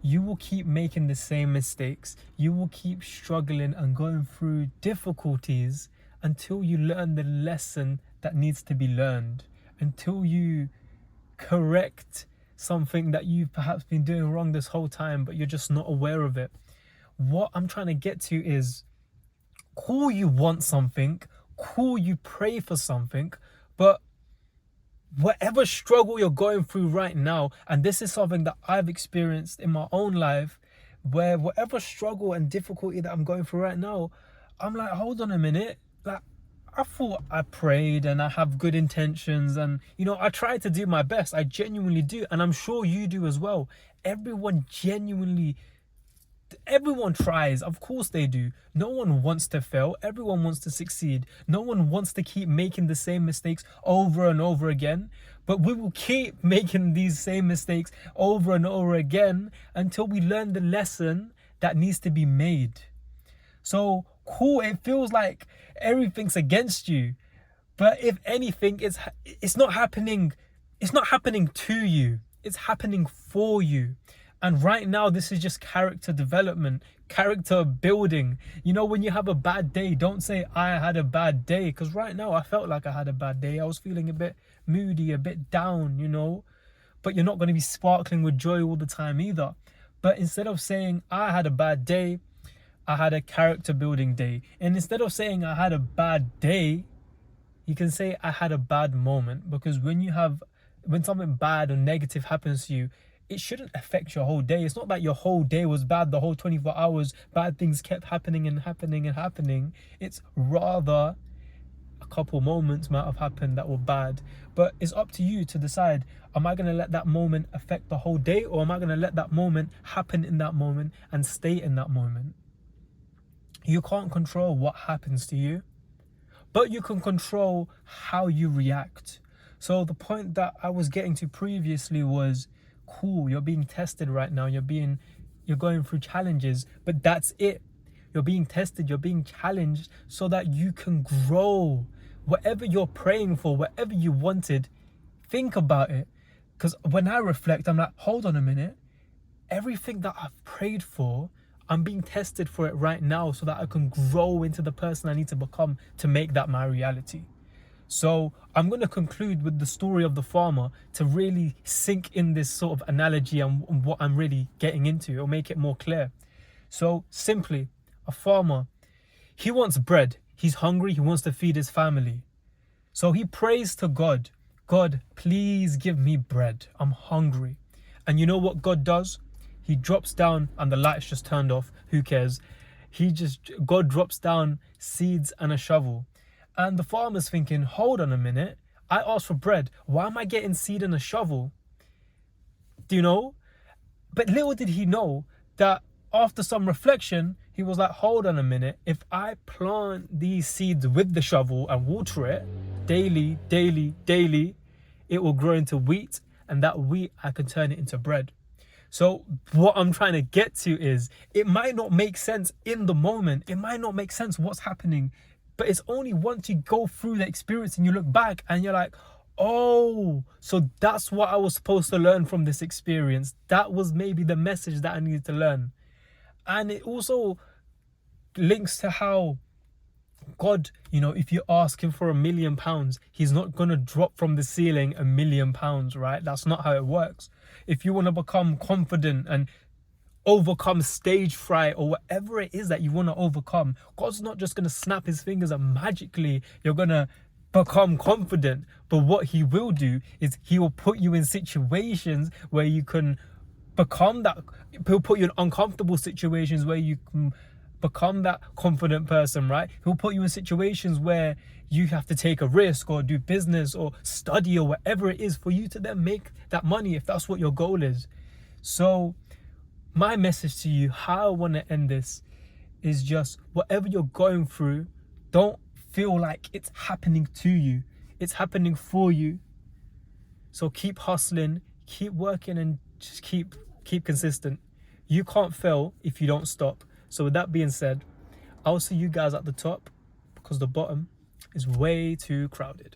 you will keep making the same mistakes. You will keep struggling and going through difficulties until you learn the lesson that needs to be learned, until you correct something that you've perhaps been doing wrong this whole time, but you're just not aware of it. What I'm trying to get to is, cool, you want something, cool, you pray for something, but whatever struggle you're going through right now, and this is something that I've experienced in my own life, where whatever struggle and difficulty that I'm going through right now, I'm like, hold on a minute, like, I thought I prayed and I have good intentions, and I try to do my best. I genuinely do, and I'm sure you do as well. Everyone tries, of course they do. No one wants to fail, everyone wants to succeed. No one wants to keep making the same mistakes over and over again, but we will keep making these same mistakes over and over again until we learn the lesson that needs to be made. So cool, it feels like everything's against you, but if anything, it's not happening to you, it's happening for you. And right now, this is just character development, character building. When you have a bad day, don't say, I had a bad day. Because right now, I felt like I had a bad day. I was feeling a bit moody, a bit down, But you're not going to be sparkling with joy all the time either. But instead of saying, I had a bad day, I had a character building day. And instead of saying, I had a bad day, you can say, I had a bad moment. Because when something bad or negative happens to you, it shouldn't affect your whole day. It's not that your whole day was bad, the whole 24 hours, bad things kept happening and happening and happening. It's rather a couple moments might have happened that were bad. But it's up to you to decide, am I going to let that moment affect the whole day, or am I going to let that moment happen in that moment and stay in that moment? You can't control what happens to you, but you can control how you react. So the point that I was getting to previously was, cool, you're being tested right now, you're going through challenges, but that's it. You're being tested, you're being challenged so that you can grow. Whatever you're praying for, whatever you wanted, think about it. Because when I reflect, I'm like, hold on a minute, everything that I've prayed for, I'm being tested for it right now so that I can grow into the person I need to become to make that my reality. So I'm going to conclude with the story of the farmer to really sink in this sort of analogy and what I'm really getting into, or make it more clear. So simply, a farmer, he wants bread. He's hungry. He wants to feed his family. So he prays to God. God, please give me bread. I'm hungry. And you know what God does? He drops down, and the lights just turned off. Who cares? God drops down seeds and a shovel. And the farmer's thinking, hold on a minute, I asked for bread. Why am I getting seed and a shovel? Do you know? But little did he know that after some reflection, he was like, hold on a minute. If I plant these seeds with the shovel and water it daily, it will grow into wheat. And that wheat, I can turn it into bread. So what I'm trying to get to is, it might not make sense in the moment. It might not make sense what's happening. But it's only once you go through the experience and you look back and you're like, oh, so that's what I was supposed to learn from this experience. That was maybe the message that I needed to learn. And it also links to how God, if you ask him for £1 million, he's not going to drop from the ceiling £1 million, right? That's not how it works. If you want to become confident and overcome stage fright or whatever it is that you want to overcome, God's not just going to snap his fingers and magically you're going to become confident. But what he will do is he will put you in situations where you can become that. He'll put you in uncomfortable situations where you can become that confident person, right? He'll put you in situations where you have to take a risk or do business or study or whatever it is for you to then make that money, if that's what your goal is. So my message to you, how I want to end this, is just whatever you're going through, don't feel like it's happening to you. It's happening for you. So keep hustling, keep working, and just keep consistent. You can't fail if you don't stop. So with that being said, I'll see you guys at the top, because the bottom is way too crowded.